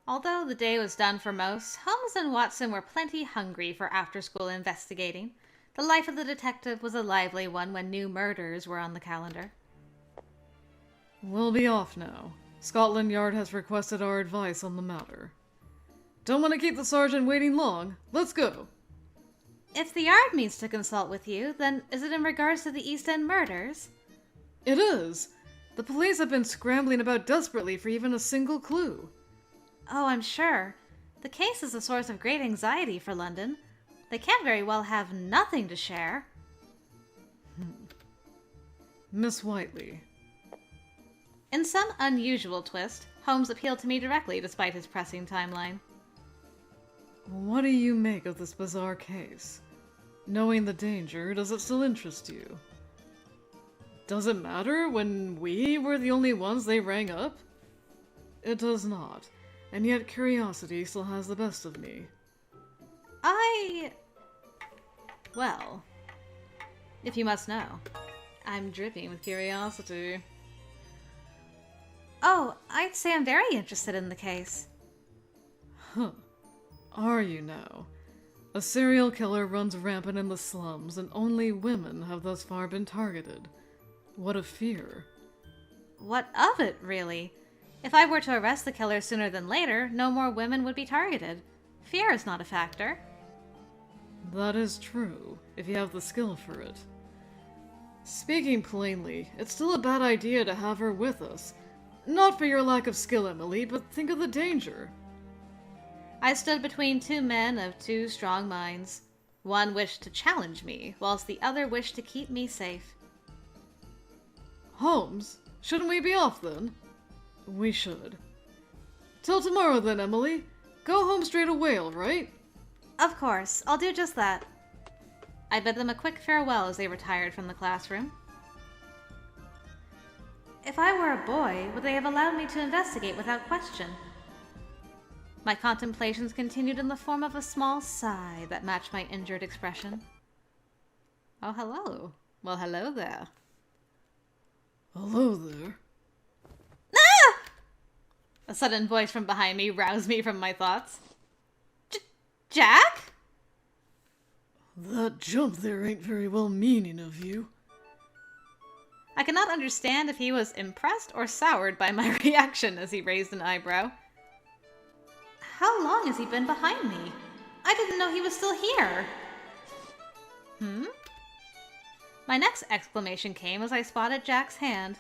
Although the day was done for most, Holmes and Watson were plenty hungry for after-school investigating. The life of the detective was a lively one when new murders were on the calendar. We'll be off now. Scotland Yard has requested our advice on the matter. Don't want to keep the sergeant waiting long. Let's go. If the Yard means to consult with you, then is it in regards to the East End murders? It is. The police have been scrambling about desperately for even a single clue. Oh, I'm sure. The case is a source of great anxiety for London. They can't very well have nothing to share. Miss Whiteley. In some unusual twist, Holmes appealed to me directly despite his pressing timeline. What do you make of this bizarre case? Knowing the danger, does it still interest you? Does it matter when we were the only ones they rang up? It does not, and yet curiosity still has the best of me. Well, if you must know, I'm dripping with curiosity. Oh, I'd say I'm very interested in the case. Huh. Are you now? A serial killer runs rampant in the slums, and only women have thus far been targeted. What a fear. What of it, really? If I were to arrest the killer sooner than later, no more women would be targeted. Fear is not a factor. That is true, if you have the skill for it. Speaking plainly, it's still a bad idea to have her with us. Not for your lack of skill, Emily, but think of the danger. I stood between two men of two strong minds. One wished to challenge me, whilst the other wished to keep me safe. Holmes, shouldn't we be off then? We should. Till tomorrow then, Emily. Go home straight away, all right? Of course, I'll do just that. I bid them a quick farewell as they retired from the classroom. If I were a boy, would they have allowed me to investigate without question? My contemplations continued in the form of a small sigh that matched my injured expression. Oh, hello. Well, hello there. Hello there. Ah! A sudden voice from behind me roused me from my thoughts. Jack? That jump there ain't very well meaning of you. I could not understand if he was impressed or soured by my reaction as he raised an eyebrow. How long has he been behind me? I didn't know he was still here. My next exclamation came as I spotted Jack's hand.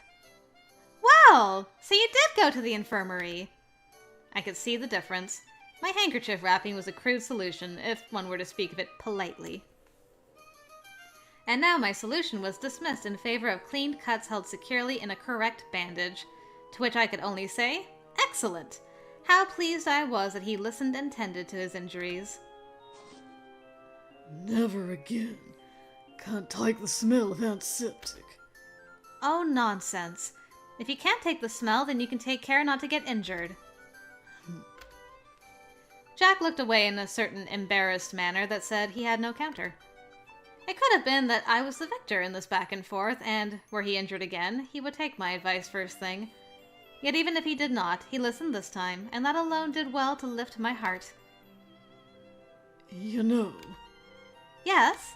Well, so you did go to the infirmary. I could see the difference. My handkerchief wrapping was a crude solution, if one were to speak of it politely. And now my solution was dismissed in favor of cleaned cuts held securely in a correct bandage, to which I could only say, excellent! How pleased I was that he listened and tended to his injuries. Never again. Can't take the smell of antiseptic. Oh, nonsense. If you can't take the smell, then you can take care not to get injured. Jack looked away in a certain embarrassed manner that said he had no counter. It could have been that I was the victor in this back and forth, and, were he injured again, he would take my advice first thing. Yet even if he did not, he listened this time, and that alone did well to lift my heart. You know. Yes?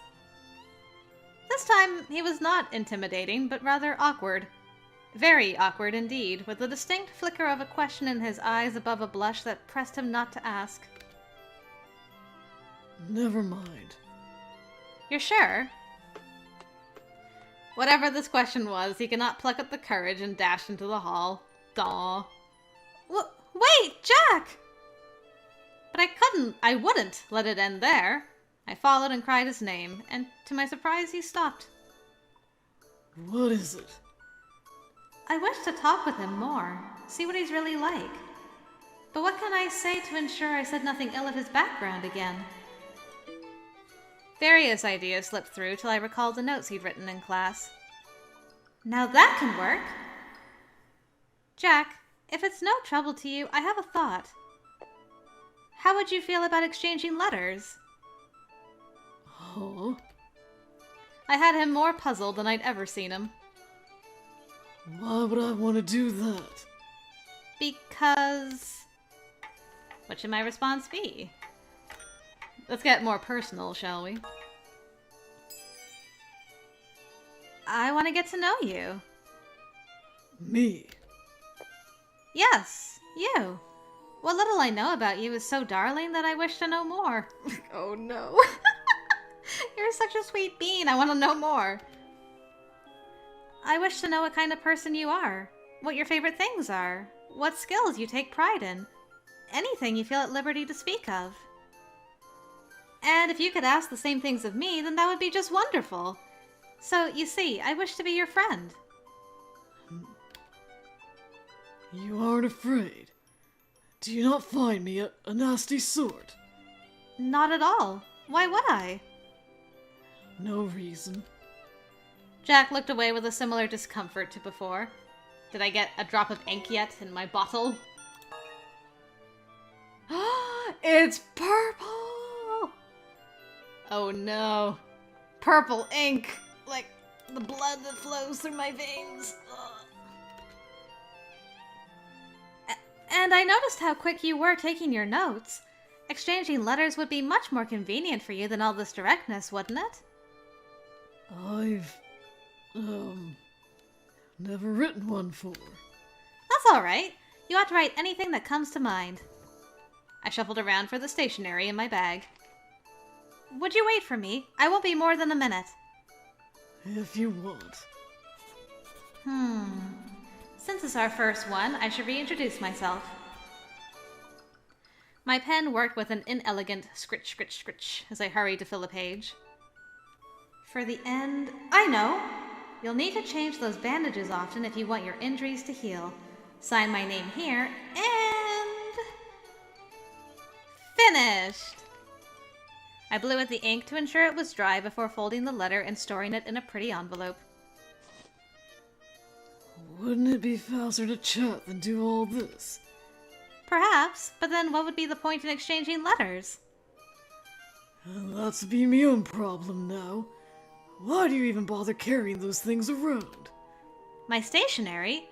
This time he was not intimidating, but rather awkward. Very awkward indeed, with a distinct flicker of a question in his eyes above a blush that pressed him not to ask. Never mind. You're sure? Whatever this question was, he could not pluck up the courage and dashed into the hall. Daw. Wait, Jack! But I wouldn't let it end there. I followed and cried his name, and to my surprise he stopped. What is it? I wish to talk with him more, see what he's really like. But what can I say to ensure I said nothing ill of his background again? Various ideas slipped through till I recalled the notes he'd written in class. Now that can work! Jack, if it's no trouble to you, I have a thought. How would you feel about exchanging letters? Oh? I had him more puzzled than I'd ever seen him. Why would I want to do that? Because... What should my response be? Let's get more personal, shall we? I want to get to know you. Me? Yes, you. What little I know about you is so darling that I wish to know more. Oh no. You're such a sweet bean. I want to know more. I wish to know what kind of person you are, what your favorite things are, what skills you take pride in, anything you feel at liberty to speak of. And if you could ask the same things of me, then that would be just wonderful. So, you see, I wish to be your friend. You aren't afraid? Do you not find me a nasty sort? Not at all. Why would I? No reason. Jack looked away with a similar discomfort to before. Did I get a drop of ink yet in my bottle? It's purple! Oh no. Purple ink! Like the blood that flows through my veins. And I noticed how quick you were taking your notes. Exchanging letters would be much more convenient for you than all this directness, wouldn't it? I've, never written one for. That's alright. You ought to write anything that comes to mind. I shuffled around for the stationery in my bag. Would you wait for me? I won't be more than a minute. If you want. Since it's our first one, I should reintroduce myself. My pen worked with an inelegant scritch, scritch, scritch as I hurried to fill a page. For the end... I know! You'll need to change those bandages often if you want your injuries to heal. Sign my name here, and... finished! I blew at the ink to ensure it was dry before folding the letter and storing it in a pretty envelope. Wouldn't it be faster to chat than do all this? Perhaps, but then what would be the point in exchanging letters? That's be me own problem now. Why do you even bother carrying those things around? My stationery?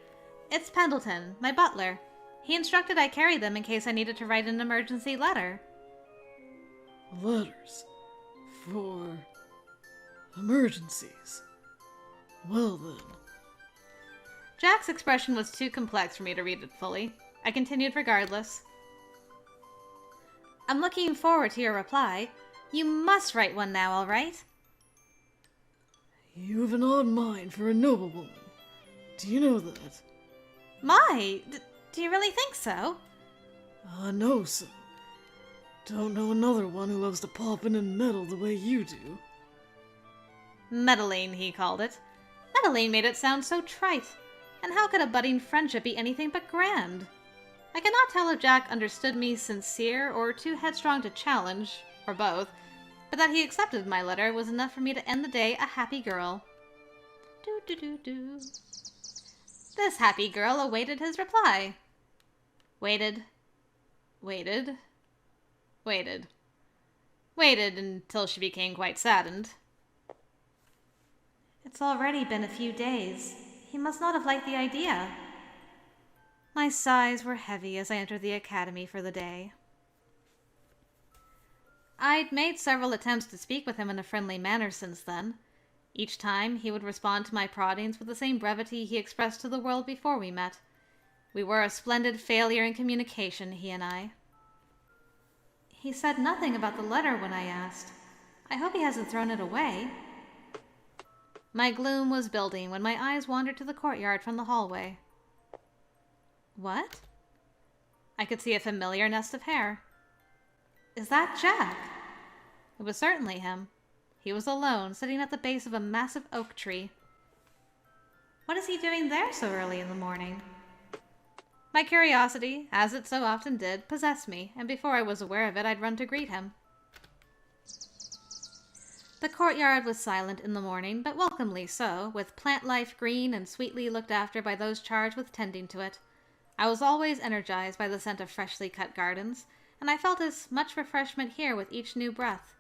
It's Pendleton, my butler. He instructed I carry them in case I needed to write an emergency letter. Letters? For... emergencies? Well then. Jack's expression was too complex for me to read it fully. I continued regardless. I'm looking forward to your reply. You must write one now, all right? You have an odd mind for a noblewoman. Do you know that? My! Do you really think so? I know so. Don't know another one who loves to pop in and meddle the way you do. Meddling, he called it. Meddling made it sound so trite. And how could a budding friendship be anything but grand? I cannot tell if Jack understood me sincere or too headstrong to challenge, or both, but that he accepted my letter was enough for me to end the day a happy girl. Do-do-do-do. This happy girl awaited his reply. Waited. Waited. Waited. Waited until she became quite saddened. It's already been a few days. He must not have liked the idea. My sighs were heavy as I entered the academy for the day. I'd made several attempts to speak with him in a friendly manner since then. Each time, he would respond to my proddings with the same brevity he expressed to the world before we met. We were a splendid failure in communication, he and I. He said nothing about the letter when I asked. I hope he hasn't thrown it away. My gloom was building when my eyes wandered to the courtyard from the hallway. What? I could see a familiar nest of hair. Is that Jack? It was certainly him. He was alone, sitting at the base of a massive oak tree. What is he doing there so early in the morning? My curiosity, as it so often did, possessed me, and before I was aware of it, I'd run to greet him. The courtyard was silent in the morning, but welcomely so, with plant life green and sweetly looked after by those charged with tending to it. I was always energized by the scent of freshly cut gardens, and I felt as much refreshment here with each new breath.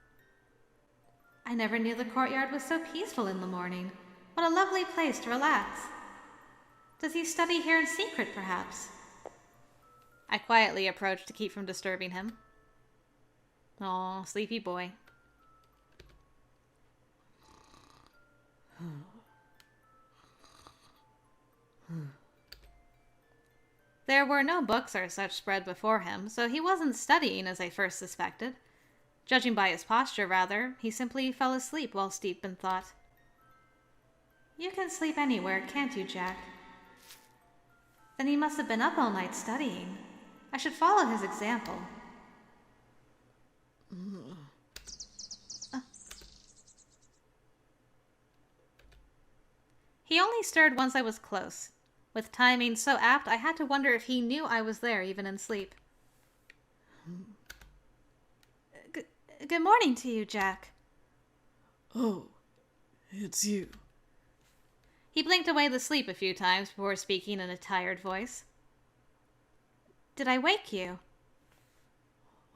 I never knew the courtyard was so peaceful in the morning. What a lovely place to relax. Does he study here in secret, perhaps? I quietly approached to keep from disturbing him. Aw, sleepy boy. There were no books or such spread before him, so he wasn't studying as I first suspected. Judging by his posture, rather, he simply fell asleep while steeped in thought. You can sleep anywhere, can't you, Jack? Then he must have been up all night studying. I should follow his example. He only stirred once I was close. With timing so apt, I had to wonder if he knew I was there even in sleep. Good morning to you, Jack. Oh, it's you. He blinked away the sleep a few times before speaking in a tired voice. Did I wake you?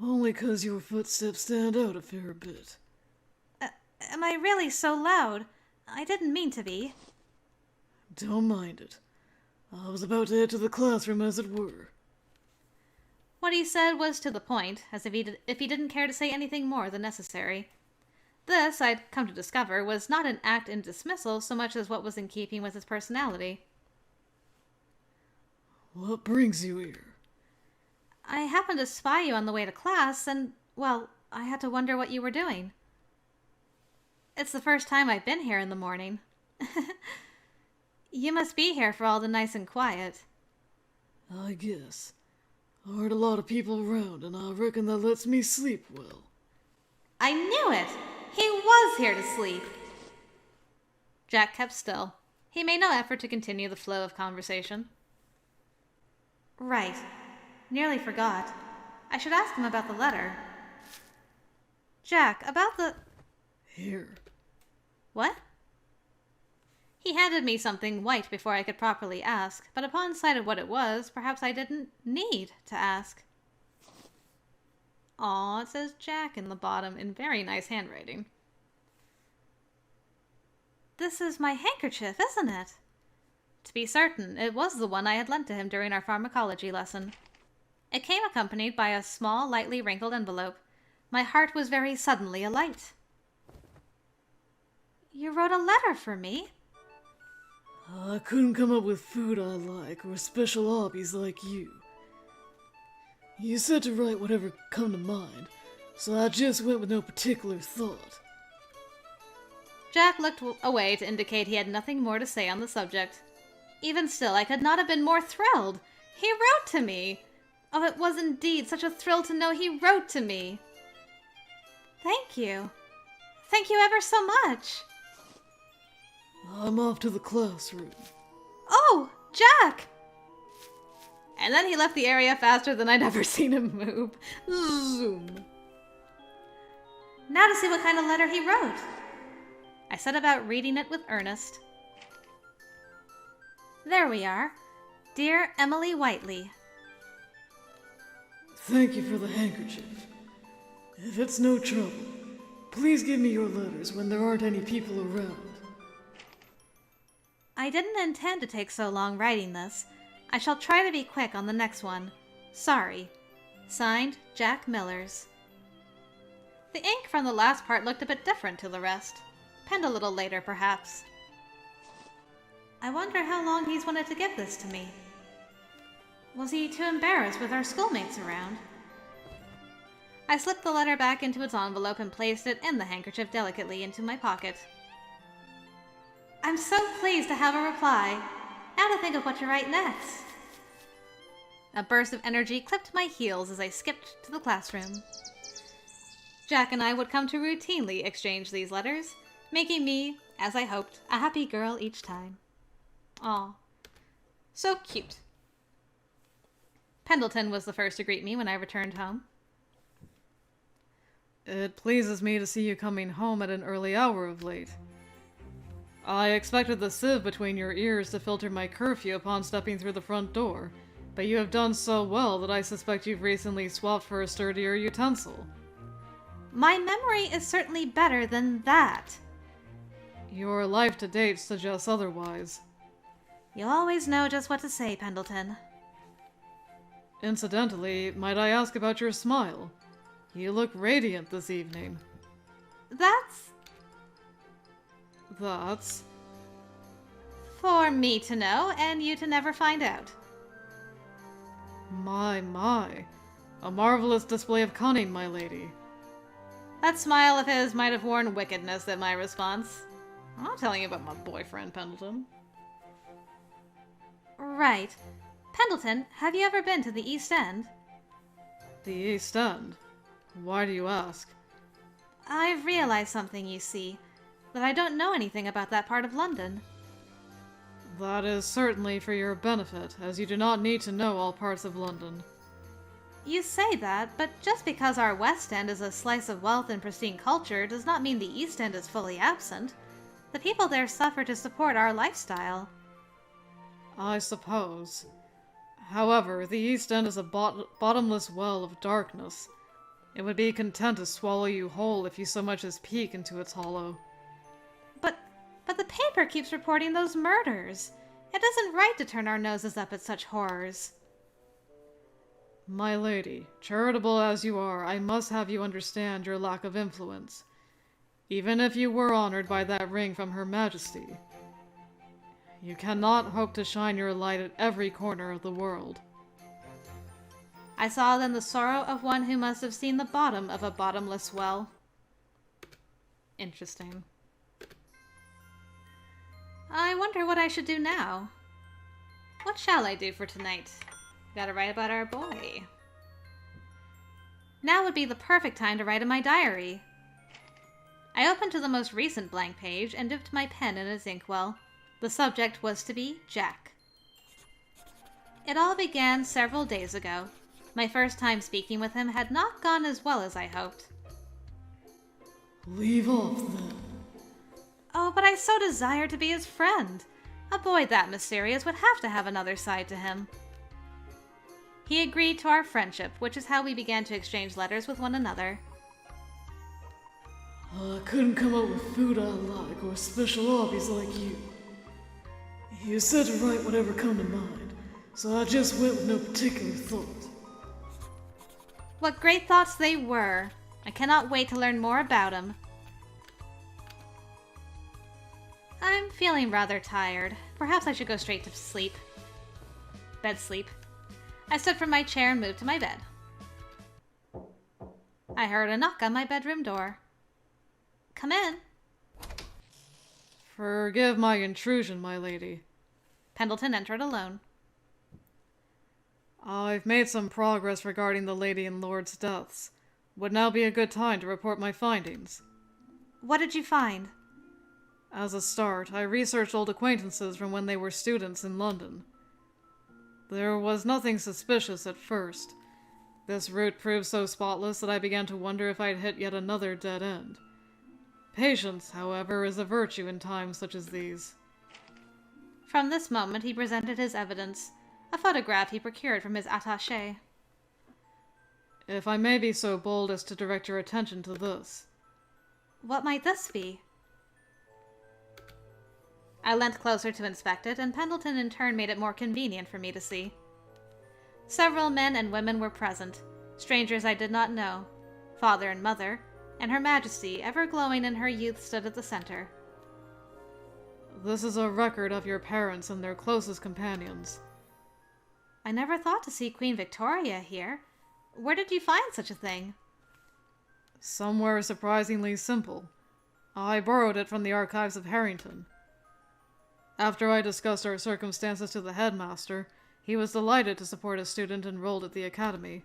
Only 'cause your footsteps stand out a fair bit. Am I really so loud? I didn't mean to be. Don't mind it. I was about to head to the classroom, as it were. What he said was to the point, as if he didn't care to say anything more than necessary. This, I'd come to discover, was not an act in dismissal so much as what was in keeping with his personality. What brings you here? I happened to spy you on the way to class, and, well, I had to wonder what you were doing. It's the first time I've been here in the morning. You must be here for all the nice and quiet. I guess. I heard a lot of people around, and I reckon that lets me sleep well. I knew it! He was here to sleep! Jack kept still. He made no effort to continue the flow of conversation. Right. Nearly forgot. I should ask him about the letter. Jack, about the... Here. What? He handed me something white before I could properly ask, but upon sight of what it was, perhaps I didn't need to ask. Aw, it says Jack in the bottom in very nice handwriting. This is my handkerchief, isn't it? To be certain, it was the one I had lent to him during our pharmacology lesson. It came accompanied by a small, lightly wrinkled envelope. My heart was very suddenly alight. You wrote a letter for me? I couldn't come up with food I like or special hobbies like you. You said to write whatever come to mind, so I just went with no particular thought. Jack looked away to indicate he had nothing more to say on the subject. Even still, I could not have been more thrilled. He wrote to me. Oh, it was indeed such a thrill to know he wrote to me. Thank you. Thank you ever so much. I'm off to the classroom. Oh, Jack! And then he left the area faster than I'd ever seen him move. Zoom. Now to see what kind of letter he wrote. I set about reading it with earnest. There we are. Dear Emily Whiteley. Thank you for the handkerchief. If it's no trouble, please give me your letters when there aren't any people around. I didn't intend to take so long writing this. I shall try to be quick on the next one. Sorry. Signed, Jack Millers. The ink from the last part looked a bit different to the rest. Penned a little later, perhaps. I wonder how long he's wanted to give this to me. Was he too embarrassed with our schoolmates around? I slipped the letter back into its envelope and placed it in the handkerchief delicately into my pocket. I'm so pleased to have a reply. Now to think of what to write next. A burst of energy clipped my heels as I skipped to the classroom. Jack and I would come to routinely exchange these letters, making me, as I hoped, a happy girl each time. Aw, so cute. Pendleton was the first to greet me when I returned home. It pleases me to see you coming home at an early hour of late. I expected the sieve between your ears to filter my curfew upon stepping through the front door, but you have done so well that I suspect you've recently swapped for a sturdier utensil. My memory is certainly better than that. Your life to date suggests otherwise. You'll always know just what to say, Pendleton. Incidentally, might I ask about your smile? You look radiant this evening. That's That's... for me to know and you to never find out. My. A marvelous display of cunning, my lady. That smile of his might have worn wickedness at my response. I'm not telling you about my boyfriend, Pendleton. Right. Pendleton, have you ever been to the East End? The East End? Why do you ask? I've realized something, you see, that I don't know anything about that part of London. That is certainly for your benefit, as you do not need to know all parts of London. You say that, but just because our West End is a slice of wealth and pristine culture does not mean the East End is fully absent. The people there suffer to support our lifestyle. I suppose. However, the East End is a bottomless well of darkness. It would be content to swallow you whole if you so much as peek into its hollow. But the paper keeps reporting those murders. It isn't right to turn our noses up at such horrors. My lady, charitable as you are, I must have you understand your lack of influence. Even if you were honored by that ring from Her Majesty, you cannot hope to shine your light at every corner of the world. I saw then the sorrow of one who must have seen the bottom of a bottomless well. Interesting. I wonder what I should do now. What shall I do for tonight? Gotta write about our boy. Now would be the perfect time to write in my diary. I opened to the most recent blank page and dipped my pen in its inkwell. The subject was to be Jack. It all began several days ago. My first time speaking with him had not gone as well as I hoped. Leave off, then. Oh, but I so desired to be his friend. A boy that mysterious would have to have another side to him. He agreed to our friendship, which is how we began to exchange letters with one another. I couldn't come up with food I like or special hobbies like you. You said to write whatever come to mind, so I just went with no particular thought. What great thoughts they were! I cannot wait to learn more about him. I'm feeling rather tired. Perhaps I should go straight to sleep. Bed sleep. I stood from my chair and moved to my bed. I heard a knock on my bedroom door. Come in. Forgive my intrusion, my lady. Pendleton entered alone. I've made some progress regarding the lady and lord's deaths. Would now be a good time to report my findings. What did you find? As a start, I researched old acquaintances from when they were students in London. There was nothing suspicious at first. This route proved so spotless that I began to wonder if I'd hit yet another dead end. Patience, however, is a virtue in times such as these. From this moment he presented his evidence, a photograph he procured from his attaché. If I may be so bold as to direct your attention to this. What might this be? I leant closer to inspect it, and Pendleton in turn made it more convenient for me to see. Several men and women were present, strangers I did not know. Father and mother, and Her Majesty, ever glowing in her youth, stood at the center. This is a record of your parents and their closest companions. I never thought to see Queen Victoria here. Where did you find such a thing? Somewhere surprisingly simple. I borrowed it from the archives of Harrington. After I discussed our circumstances to the headmaster, he was delighted to support a student enrolled at the academy.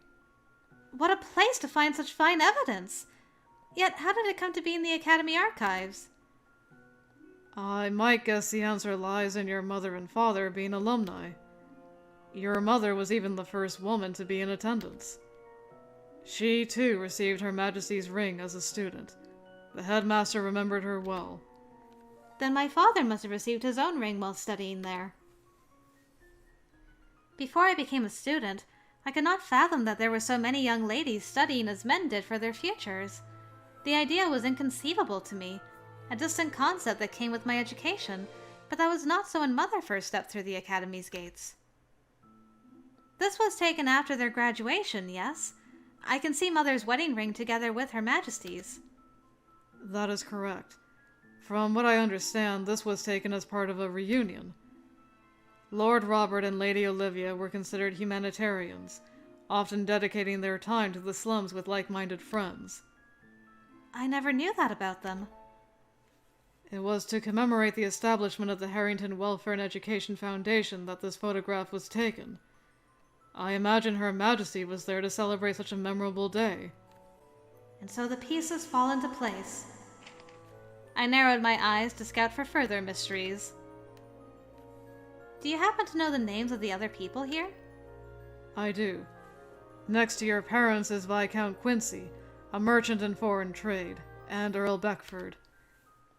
What a place to find such fine evidence! Yet how did it come to be in the academy archives? I might guess the answer lies in your mother and father being alumni. Your mother was even the first woman to be in attendance. She, too, received Her Majesty's ring as a student. The headmaster remembered her well. Then my father must have received his own ring while studying there. Before I became a student, I could not fathom that there were so many young ladies studying as men did for their futures. The idea was inconceivable to me, a distant concept that came with my education, but that was not so when Mother first stepped through the academy's gates. This was taken after their graduation, yes? I can see Mother's wedding ring together with Her Majesty's. That is correct. From what I understand, this was taken as part of a reunion. Lord Robert and Lady Olivia were considered humanitarians, often dedicating their time to the slums with like-minded friends. I never knew that about them. It was to commemorate the establishment of the Harrington Welfare and Education Foundation that this photograph was taken. I imagine Her Majesty was there to celebrate such a memorable day. And so the pieces fall into place. I narrowed my eyes to scout for further mysteries. Do you happen to know the names of the other people here? I do. Next to your parents is Viscount Quincy, a merchant in foreign trade, and Earl Beckford.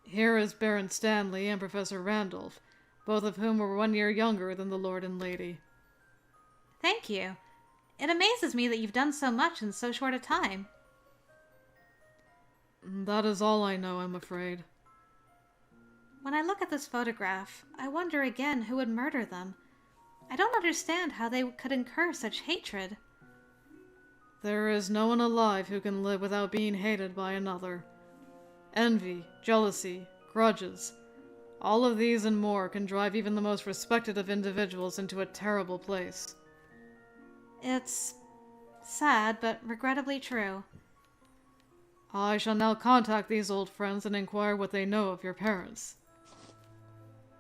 Here is Baron Stanley and Professor Randolph, both of whom were 1 year younger than the Lord and Lady. Thank you. It amazes me that you've done so much in so short a time. That is all I know, I'm afraid. When I look at this photograph, I wonder again who would murder them. I don't understand how they could incur such hatred. There is no one alive who can live without being hated by another. Envy, jealousy, grudges, all of these and more can drive even the most respected of individuals into a terrible place. It's sad, but regrettably true. I shall now contact these old friends and inquire what they know of your parents.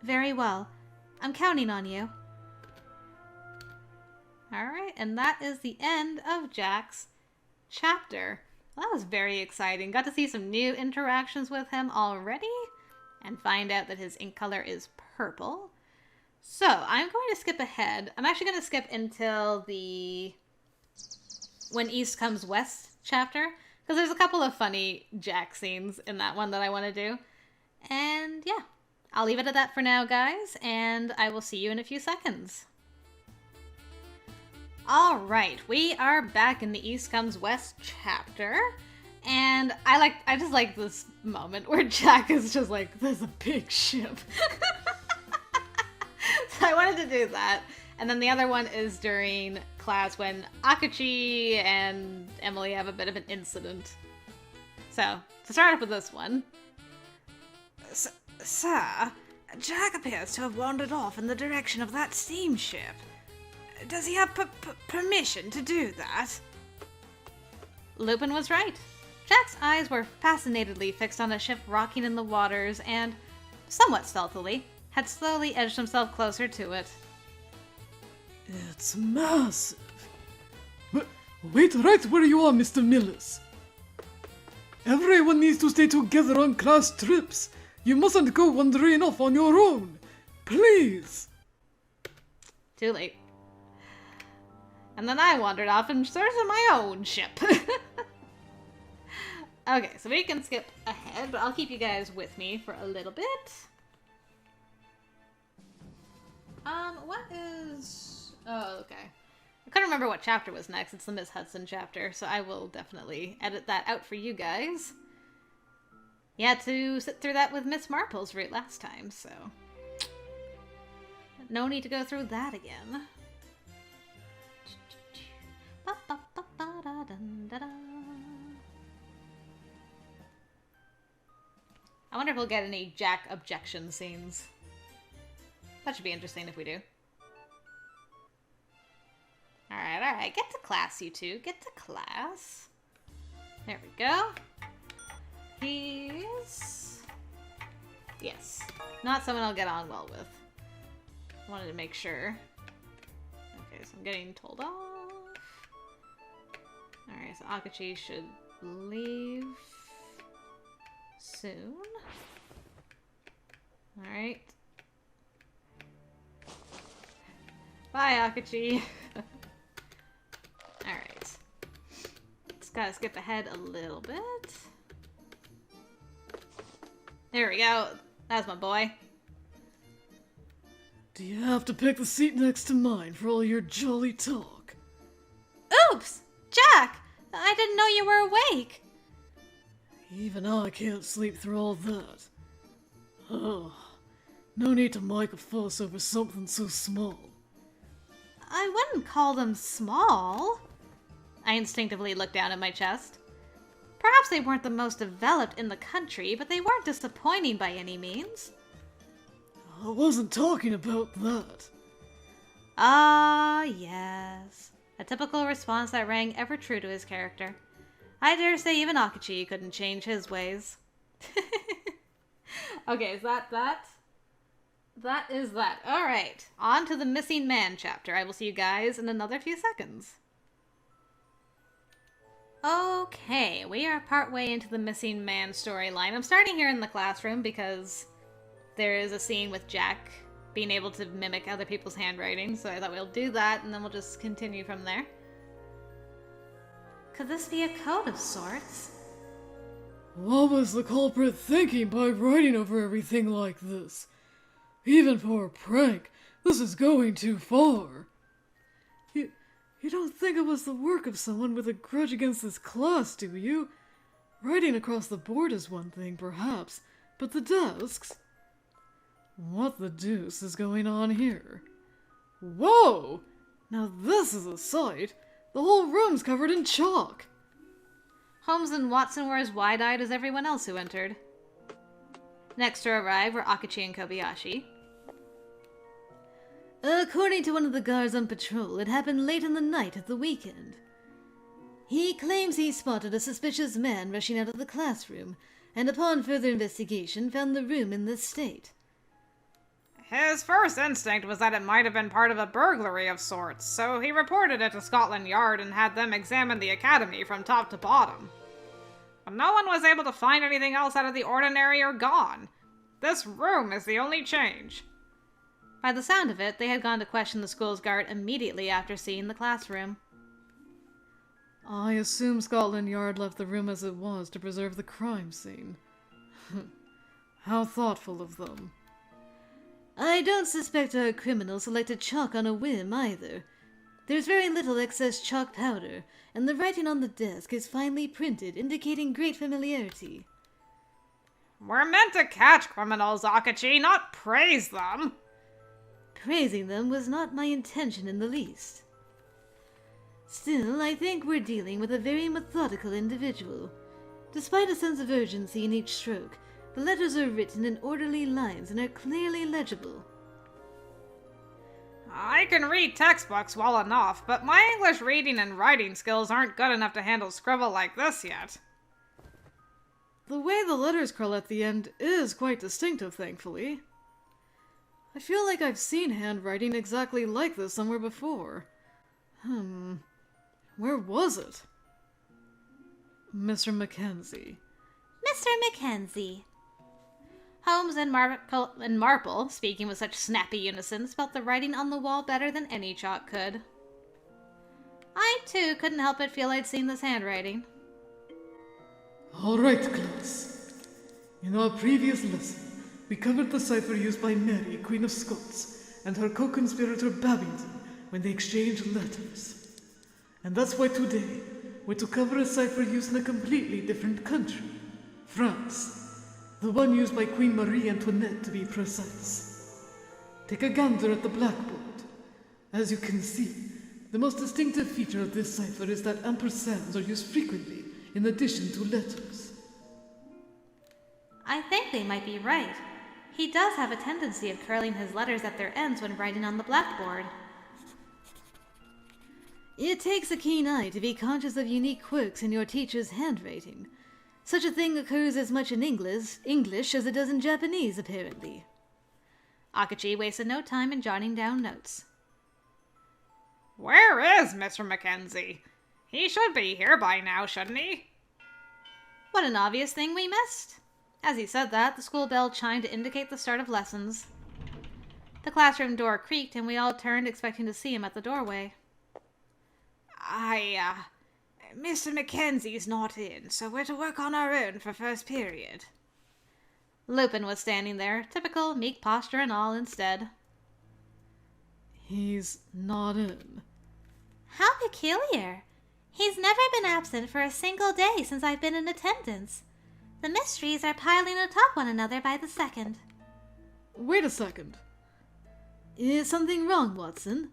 Very well. I'm counting on you. Alright, and that is the end of Jack's chapter. Well, that was very exciting. Got to see some new interactions with him already and find out that his ink color is purple. So, I'm going to skip ahead. I'm actually going to skip until the When East Comes West chapter, because there's a couple of funny Jack scenes in that one that I want to do. And yeah, I'll leave it at that for now, guys, and I will see you in a few seconds. Alright, we are back in the East Comes West chapter, and I just like this moment where Jack is just like, there's a big ship. So I wanted to do that. And then the other one is during class when Akachi and Emily have a bit of an incident. So, to start off with this one. Sir, Jack appears to have wandered off in the direction of that steamship. Does he have permission to do that? Lupin was right. Jack's eyes were fascinatedly fixed on a ship rocking in the waters and, somewhat stealthily, had slowly edged himself closer to it. It's massive. Wait right where you are, Mr. Millis. Everyone needs to stay together on class trips. You mustn't go wandering off on your own. Please. Too late. And then I wandered off in search of my own ship. Okay, so we can skip ahead, but I'll keep you guys with me for a little bit. What is... Oh, okay. I couldn't remember what chapter was next. It's the Miss Hudson chapter, so I will definitely edit that out for you guys. You had to sit through that with Miss Marple's route last time, so... no need to go through that again. I wonder if we'll get any Jack objection scenes. That should be interesting if we do. Alright. Get to class, you two. Get to class. There we go. He's... yes. Not someone I'll get on well with. I wanted to make sure. Okay, so I'm getting told off. Alright, so Akachi should leave soon. Alright. Bye, Akachi. Alright. Just gotta skip ahead a little bit. There we go. That's my boy. Do you have to pick the seat next to mine for all your jolly talk? Oops! Jack! I didn't know you were awake! Even I can't sleep through all that. Oh, no need to make a fuss over something so small. I wouldn't call them small. I instinctively looked down at my chest. Perhaps they weren't the most developed in the country, but they weren't disappointing by any means. I wasn't talking about that. Ah, yes. A typical response that rang ever true to his character. I dare say even Akachi couldn't change his ways. Okay, is that? That is that. Alright, on to the Missing Man chapter. I will see you guys in another few seconds. Okay, we are partway into the Missing Man storyline. I'm starting here in the classroom because there is a scene with Jack being able to mimic other people's handwriting, so I thought we'll do that and then we'll just continue from there. Could this be a code of sorts? What was the culprit thinking by writing over everything like this? Even for a prank, this is going too far. You don't think it was the work of someone with a grudge against this class, do you? Writing across the board is one thing, perhaps, but the desks? What the deuce is going on here? Whoa! Now this is a sight! The whole room's covered in chalk! Holmes and Watson were as wide-eyed as everyone else who entered. Next to arrive were Akachi and Kobayashi. According to one of the guards on patrol, it happened late in the night at the weekend. He claims he spotted a suspicious man rushing out of the classroom, and upon further investigation found the room in this state. His first instinct was that it might have been part of a burglary of sorts, so he reported it to Scotland Yard and had them examine the academy from top to bottom. But no one was able to find anything else out of the ordinary or gone. This room is the only change. By the sound of it, they had gone to question the school's guard immediately after seeing the classroom. I assume Scotland Yard left the room as it was to preserve the crime scene. How thoughtful of them. I don't suspect our criminal selected chalk on a whim either. There's very little excess chalk powder, and the writing on the desk is finely printed, indicating great familiarity. We're meant to catch criminals, Akachi, not praise them. Praising them was not my intention in the least. Still, I think we're dealing with a very methodical individual. Despite a sense of urgency in each stroke, the letters are written in orderly lines and are clearly legible. I can read textbooks well enough, but my English reading and writing skills aren't good enough to handle scribble like this yet. The way the letters curl at the end is quite distinctive, thankfully. I feel like I've seen handwriting exactly like this somewhere before. Where was it? Mr. Mackenzie. Mr. Mackenzie. Holmes and Marple, speaking with such snappy unison, spelt the writing on the wall better than any chalk could. I, too, couldn't help but feel I'd seen this handwriting. All right, class. In our previous lesson, we covered the cipher used by Mary, Queen of Scots, and her co-conspirator Babington when they exchanged letters. And that's why today, we're to cover a cipher used in a completely different country, France. The one used by Queen Marie Antoinette, to be precise. Take a gander at the blackboard. As you can see, the most distinctive feature of this cipher is that ampersands are used frequently in addition to letters. I think they might be right. He does have a tendency of curling his letters at their ends when writing on the blackboard. It takes a keen eye to be conscious of unique quirks in your teacher's handwriting. Such a thing occurs as much in English as it does in Japanese, apparently. Akachi wasted no time in jotting down notes. Where is Mr. Mackenzie? He should be here by now, shouldn't he? What an obvious thing we missed. As he said that, the school bell chimed to indicate the start of lessons. The classroom door creaked, and we all turned, expecting to see him at the doorway. Mr. Mackenzie's not in, so we're to work on our own for first period. Lupin was standing there, typical meek posture and all instead. He's not in. How peculiar. He's never been absent for a single day since I've been in attendance. The mysteries are piling atop one another by the second. Wait a second. Is something wrong, Watson?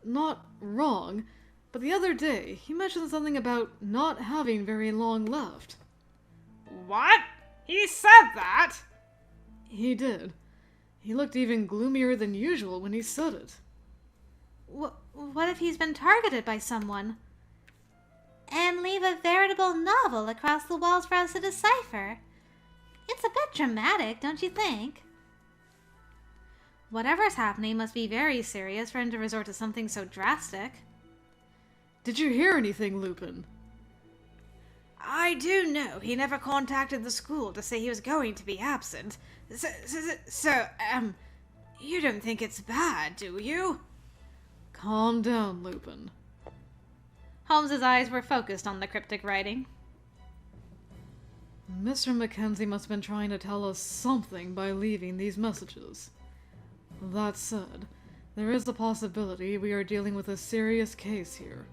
not wrong, but the other day he mentioned something about not having very long left. What? He said that? He did. He looked even gloomier than usual when he said it. What if he's been targeted by someone? And leave a veritable novel across the walls for us to decipher? It's a bit dramatic, don't you think? Whatever's happening must be very serious for him to resort to something so drastic. Did you hear anything, Lupin? I do know he never contacted the school to say he was going to be absent. So, you don't think it's bad, do you? Calm down, Lupin. Holmes's eyes were focused on the cryptic writing. Mr. Mackenzie must have been trying to tell us something by leaving these messages. That said, there is the possibility we are dealing with a serious case here.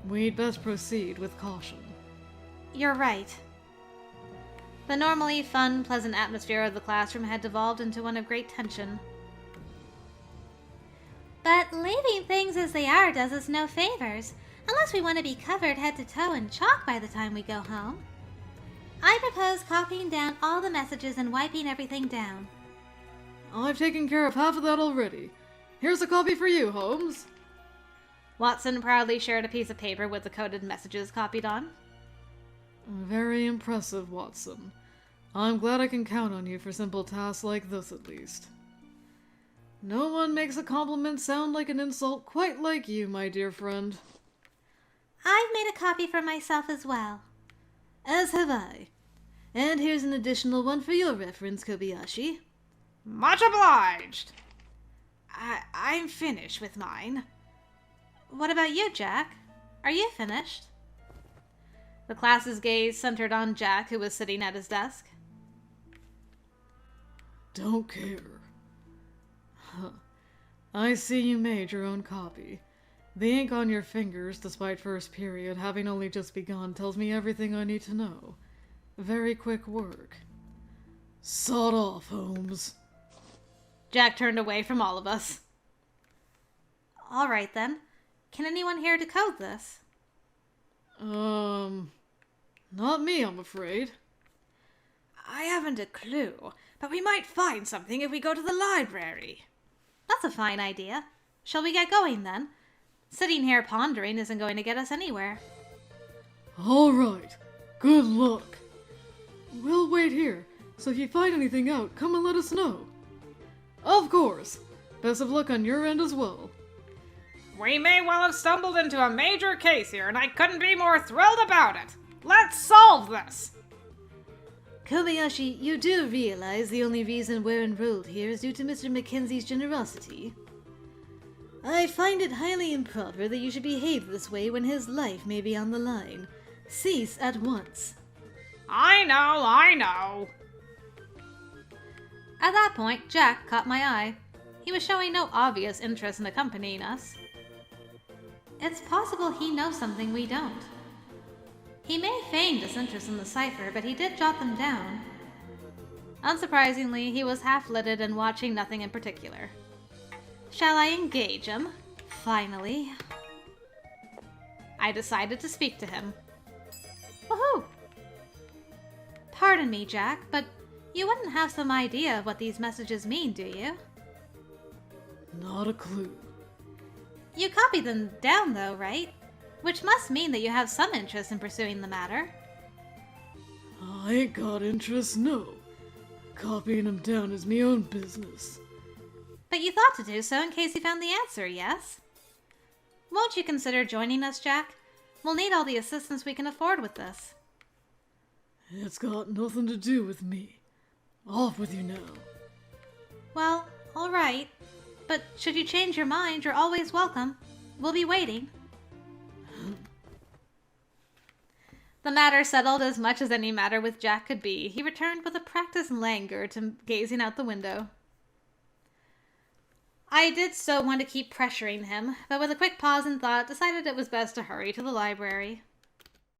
We'd best proceed with caution. You're right. The normally fun, pleasant atmosphere of the classroom had devolved into one of great tension. But leaving things as they are does us no favors, unless we want to be covered head to toe in chalk by the time we go home. I propose copying down all the messages and wiping everything down. I've taken care of half of that already. Here's a copy for you, Holmes. Watson proudly shared a piece of paper with the coded messages copied on. Very impressive, Watson. I'm glad I can count on you for simple tasks like this, at least. No one makes a compliment sound like an insult quite like you, my dear friend. I've made a copy for myself as well. As have I. And here's an additional one for your reference, Kobayashi. Much obliged. I'm finished with mine. What about you, Jack? Are you finished? The class's gaze centered on Jack, who was sitting at his desk. Don't care. Huh. I see you made your own copy. The ink on your fingers, despite first period having only just begun, tells me everything I need to know. Very quick work. Sod off, Holmes. Jack turned away from all of us. All right, then. Can anyone here decode this? Not me, I'm afraid. I haven't a clue, but we might find something if we go to the library. That's a fine idea. Shall we get going, then? Sitting here pondering isn't going to get us anywhere. All right. Good luck. We'll wait here, so if you find anything out, come and let us know. Of course. Best of luck on your end as well. We may well have stumbled into a major case here, and I couldn't be more thrilled about it. Let's solve this! Kobayashi, you do realize the only reason we're enrolled here is due to Mr. Mackenzie's generosity? I find it highly improper that you should behave this way when his life may be on the line. Cease at once. I know. At that point, Jack caught my eye. He was showing no obvious interest in accompanying us. It's possible he knows something we don't. He may feign disinterest in the cipher, but he did jot them down. Unsurprisingly, he was half-lidded and watching nothing in particular. Shall I engage him? Finally. I decided to speak to him. Woohoo! Pardon me, Jack, but you wouldn't have some idea of what these messages mean, do you? Not a clue. You copied them down, though, right? Which must mean that you have some interest in pursuing the matter. I ain't got interest, no. Copying them down is me own business. But you thought to do so in case you found the answer, yes? Won't you consider joining us, Jack? We'll need all the assistance we can afford with this. It's got nothing to do with me. Off with you now. Well, all right. But should you change your mind, you're always welcome. We'll be waiting. The matter settled as much as any matter with Jack could be. He returned with a practiced languor to gazing out the window. I did so want to keep pressuring him, but with a quick pause in thought, decided it was best to hurry to the library.